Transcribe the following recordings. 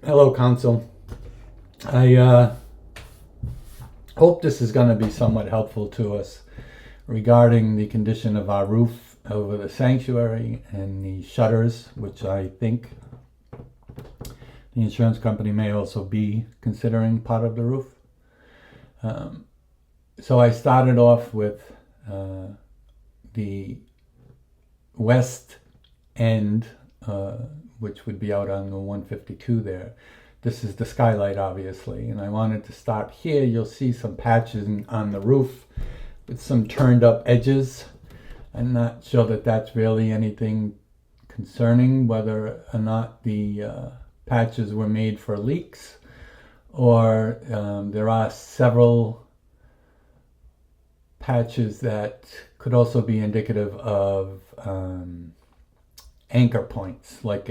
Hello, Council. I hope this is going to be somewhat helpful to us regarding the condition of our roof over the sanctuary and the shutters, which I think the insurance company may also be considering part of the roof. So I started off with the west end, which would be out on the 152 there. This is the skylight, obviously, and I wanted to start here. You'll see some patches on the roof with some turned up edges. I'm not sure that that's really anything concerning, whether or not the patches were made for leaks, or there are several patches that could also be indicative of anchor points. Like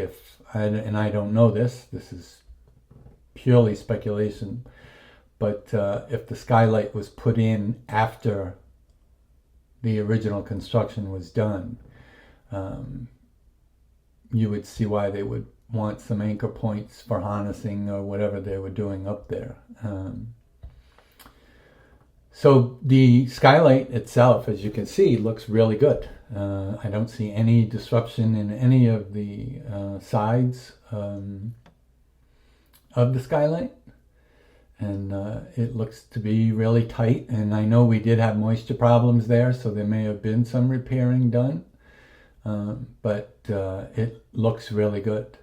and I don't know this is purely speculation, but if the skylight was put in after the original construction was done, you would see why they would want some anchor points for harnessing or whatever they were doing up there. So the skylight itself, as you can see, looks really good. I don't see any disruption in any of the sides of the skylight, and it looks to be really tight. And I know we did have moisture problems there, so there may have been some repairing done, but it looks really good.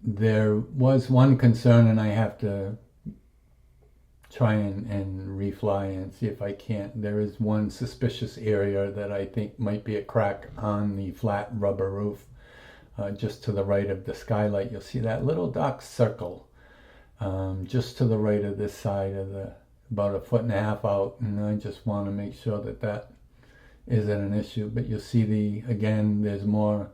There was one concern, and I have to try and refly and see if I can't. There is one suspicious area that I think might be a crack on the flat rubber roof. Just to the right of the skylight, you'll see that little dark circle just to the right of this side of about 1.5 feet out, and I just want to make sure that that isn't an issue. But you'll see again, there's more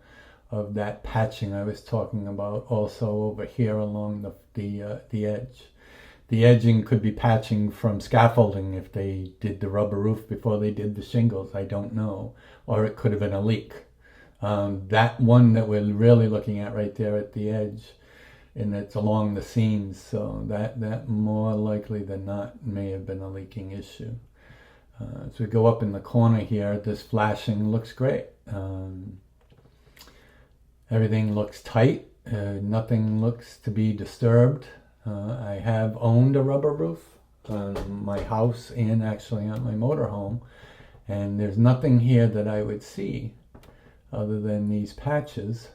of that patching I was talking about also over here along the edge. The edging could be patching from scaffolding if they did the rubber roof before they did the shingles. I don't know. Or it could have been a leak. That one that we're really looking at right there at the edge, and it's along the seams, so that more likely than not may have been a leaking issue. As we go up in the corner here, this flashing looks great. Everything looks tight. Nothing looks to be disturbed. I have owned a rubber roof on my house and actually on my motorhome, and there's nothing here that I would see other than these patches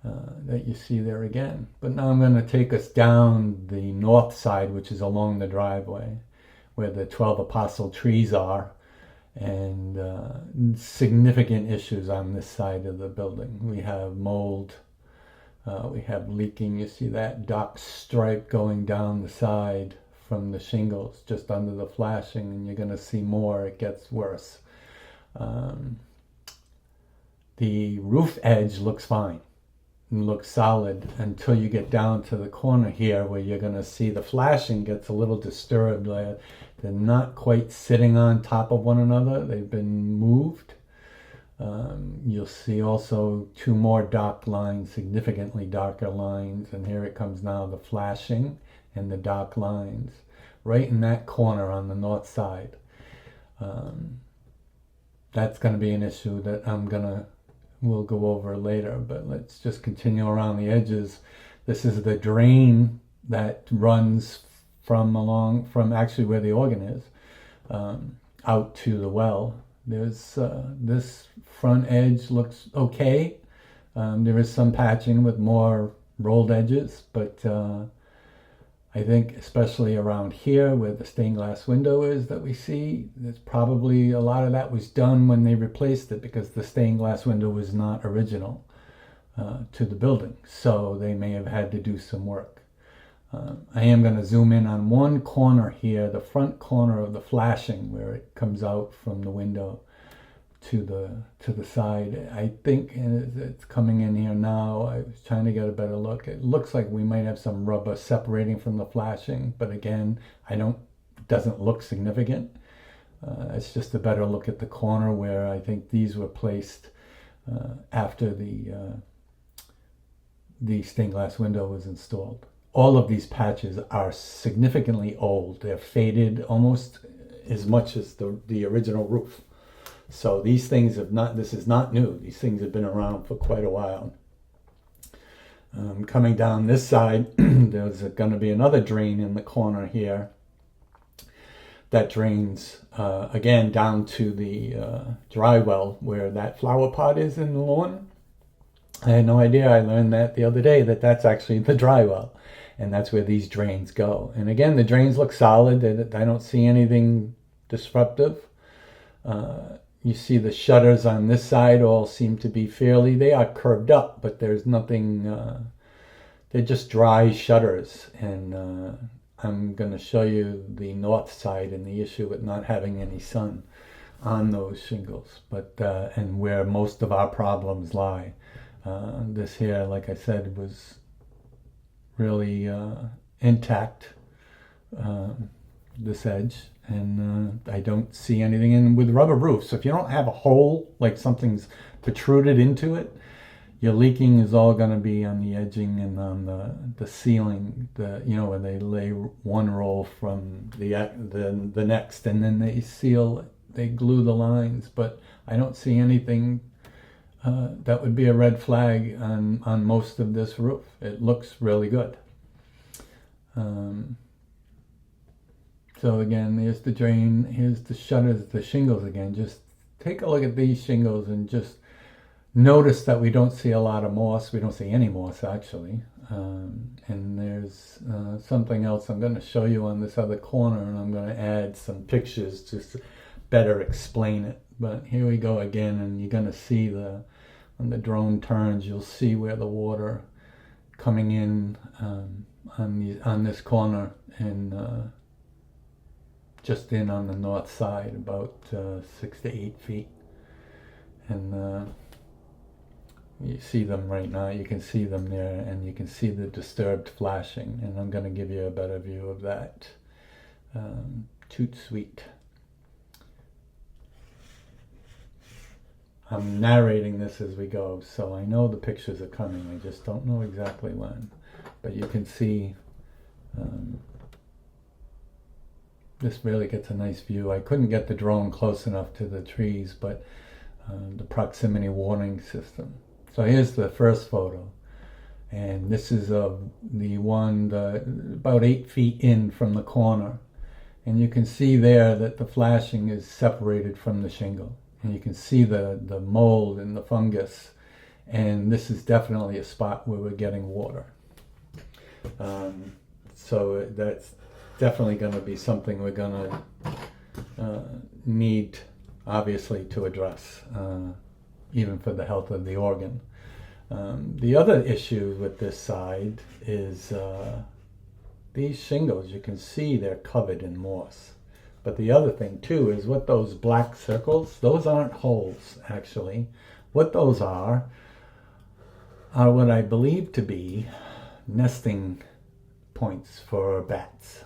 that you see there again. But now I'm going to take us down the north side, which is along the driveway, where the 12 apostle trees are, and significant issues on this side of the building. We have mold, we have leaking. You see that dark stripe going down the side from the shingles just under the flashing, and you're going to see more. It gets worse. The roof edge looks fine and looks solid until you get down to the corner here, where you're going to see the flashing gets a little disturbed. They're not quite sitting on top of one another. They've been moved. You'll see also two more dark lines, significantly darker lines, and here it comes now, the flashing and the dark lines right in that corner on the north side. That's going to be an issue that we'll go over later, but let's just continue around the edges. This is the drain that runs from actually where the organ is, out to the well. There's this front edge looks okay. There is some patching with more rolled edges, but I think especially around here where the stained glass window is that we see, there's probably a lot of that was done when they replaced it, because the stained glass window was not original to the building, so they may have had to do some work. I am going to zoom in on one corner here, the front corner of the flashing, where it comes out from the window to the side. I think it's coming in here now. I was trying to get a better look. It looks like we might have some rubber separating from the flashing, but again, it doesn't look significant. It's just a better look at the corner where I think these were placed after the the stained glass window was installed. All of these patches are significantly old. They're faded almost as much as the original roof. So these things have not, this is not new. These things have been around for quite a while. Coming down this side, there's going to be another drain in the corner here that drains again down to the dry well where that flower pot is in the lawn. I had no idea. I learned that the other day, that that's actually the dry well, and that's where these drains go. And again, the drains look solid. I don't see anything disruptive. You see the shutters on this side all seem to be fairly, they are curved up, but there's nothing, they're just dry shutters. And I'm going to show you the north side and the issue with not having any sun on those shingles, but and where most of our problems lie. This here, like I said, was really intact, this edge, and I don't see anything. And with rubber roofs, if you don't have a hole, like something's protruded into it, your leaking is all going to be on the edging and on the ceiling, when they lay one roll from the next, and then they seal, they glue the lines. But I don't see anything that would be a red flag on most of this roof. It looks really good. So again, there's the drain, here's the shutters, the shingles again. Just take a look at these shingles and just notice that we don't see a lot of moss. We don't see any moss, actually. And there's something else I'm going to show you on this other corner, and I'm going to add some pictures just to better explain it. But here we go again, and you're going to see when the drone turns, you'll see where the water coming in on this corner, and just in on the north side, about 6 to 8 feet. And you see them right now. You can see them there, and you can see the disturbed flashing. And I'm going to give you a better view of that. Toot sweet. I'm narrating this as we go, so I know the pictures are coming. I just don't know exactly when. But you can see this really gets a nice view. I couldn't get the drone close enough to the trees, but the proximity warning system. So here's the first photo, and this is the one about 8 feet in from the corner, and you can see there that the flashing is separated from the shingle, and you can see the mold and the fungus, and this is definitely a spot where we're getting water. So that's definitely going to be something we're going to need, obviously, to address, even for the health of the organ. The other issue with this side is these shingles. You can see they're covered in moss. But the other thing too is what those black circles, those aren't holes actually. What those are what I believe to be nesting points for bats.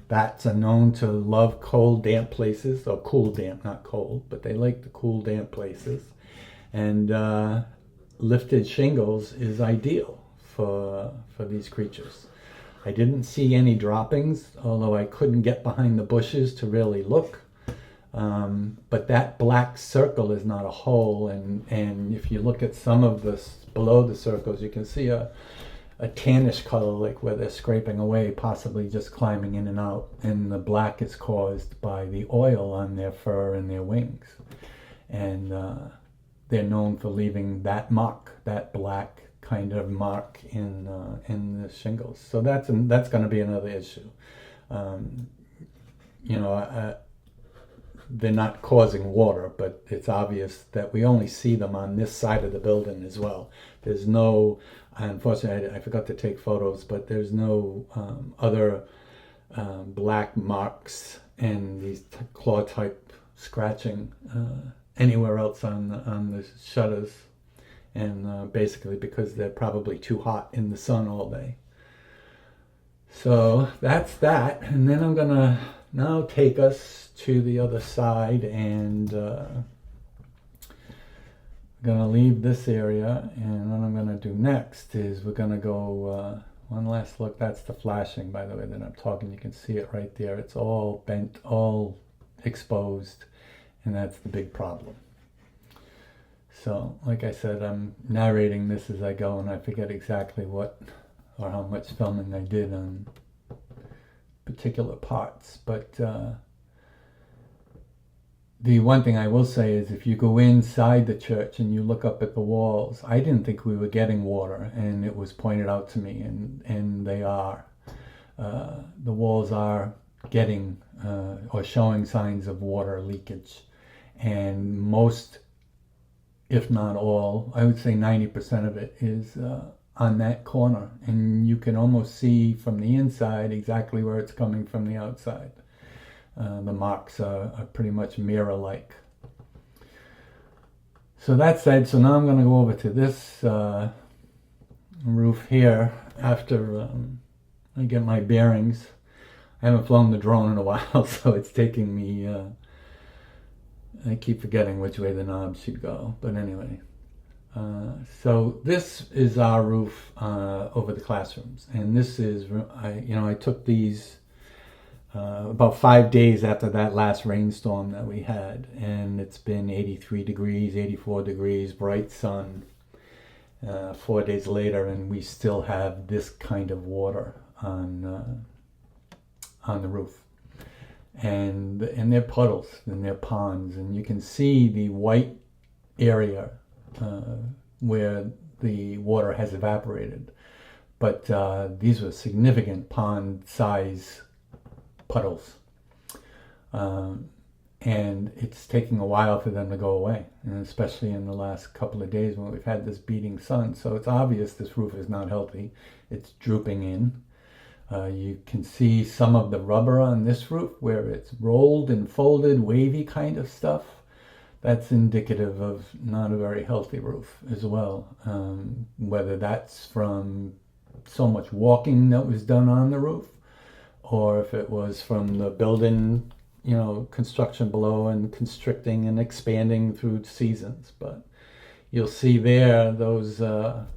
Bats are known to love cold, damp places, or cool, damp, not cold, but they like the cool, damp places. And lifted shingles is ideal for these creatures. I didn't see any droppings, although I couldn't get behind the bushes to really look. But that black circle is not a hole, and if you look at some of this below the circles, you can see a tannish color, like where they're scraping away, possibly just climbing in and out. And the black is caused by the oil on their fur and their wings. And they're known for leaving that mark, that black kind of mark in the shingles. So that's going to be another issue. They're not causing water, but it's obvious that we only see them on this side of the building as well. There's no, unfortunately, I forgot to take photos, but there's no other black marks and these claw type scratching anywhere else on the shutters, and basically because they're probably too hot in the sun all day. So that's that, and then I'm gonna now take us to the other side, and we're gonna leave this area, and what I'm gonna do next is we're gonna go one last look. That's the flashing, by the way, that I'm talking. You can see it right there. It's all bent, all exposed, and that's the big problem. So, like I said, I'm narrating this as I go, and I forget exactly what or how much filming I did on particular parts. But the one thing I will say is if you go inside the church and you look up at the walls, I didn't think we were getting water, and it was pointed out to me, and they are. The walls are getting or showing signs of water leakage. And most, if not all, I would say 90% of it is on that corner. And you can almost see from the inside exactly where it's coming from the outside. The marks are pretty much mirror-like. So that said, so now I'm going to go over to this roof here after I get my bearings. I haven't flown the drone in a while, so it's taking me, I keep forgetting which way the knob should go. But anyway, so this is our roof over the classrooms. And this is, I took these about 5 days after that last rainstorm that we had, and it's been 83 degrees, 84 degrees, bright sun 4 days later, and we still have this kind of water on the roof. And they're puddles and they're ponds, and you can see the white area where the water has evaporated. But these were significant pond size puddles, and it's taking a while for them to go away, and especially in the last couple of days when we've had this beating sun. So it's obvious this roof is not healthy. It's drooping in. You can see some of the rubber on this roof where it's rolled and folded, wavy kind of stuff. That's indicative of not a very healthy roof as well. Whether that's from so much walking that was done on the roof, or if it was from the building, construction below and constricting and expanding through seasons. But you'll see there those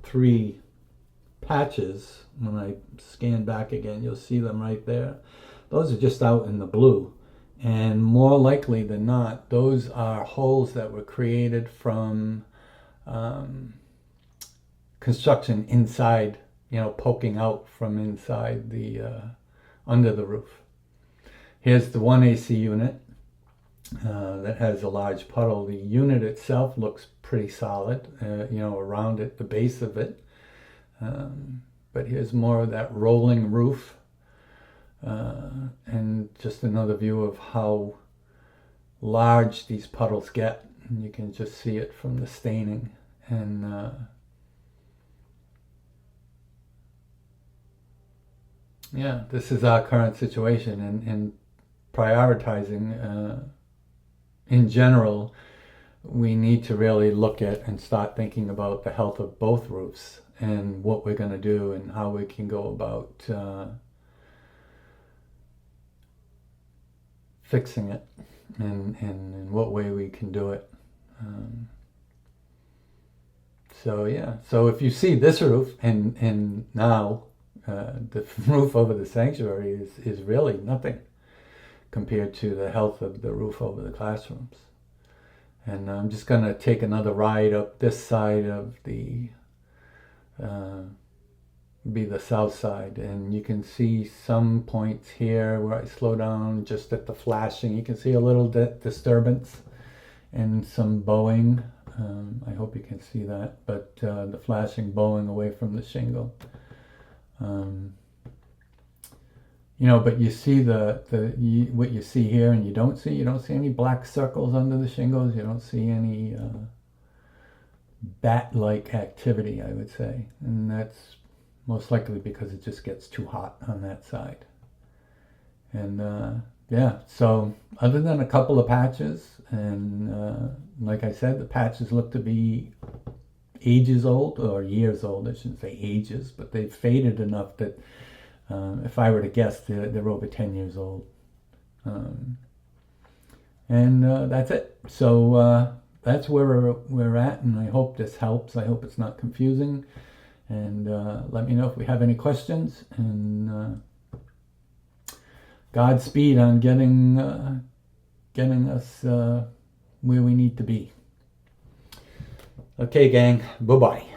3 patches. When I scan back again, you'll see them right there. Those are just out in the blue. And more likely than not, those are holes that were created from construction inside, poking out from inside the under the roof. Here's the one AC unit that has a large puddle. The unit itself looks pretty solid, around it, the base of it. But here's more of that rolling roof, and just another view of how large these puddles get. And you can just see it from the staining. And this is our current situation, and prioritizing in general, we need to really look at and start thinking about the health of both roofs and what we're going to do and how we can go about fixing it, and in what way we can do it. So if you see this roof and now the roof over the sanctuary is really nothing compared to the health of the roof over the classrooms. And I'm just going to take another ride up this side of the be the south side, and you can see some points here where I slow down just at the flashing. You can see a little disturbance and some bowing. I hope you can see that, but the flashing bowing away from the shingle. But you see what you see here, and you don't see any black circles under the shingles. You don't see any bat-like activity, I would say, and that's most likely because it just gets too hot on that side. And so other than a couple of patches, and like I said, the patches look to be ages old, or years old. I shouldn't say ages, but they've faded enough that if I were to guess, they're over 10 years old. And that's it. So that's where we're at, and I hope this helps. I hope it's not confusing. And let me know if we have any questions. And Godspeed on getting us where we need to be. Okay, gang. Bye-bye.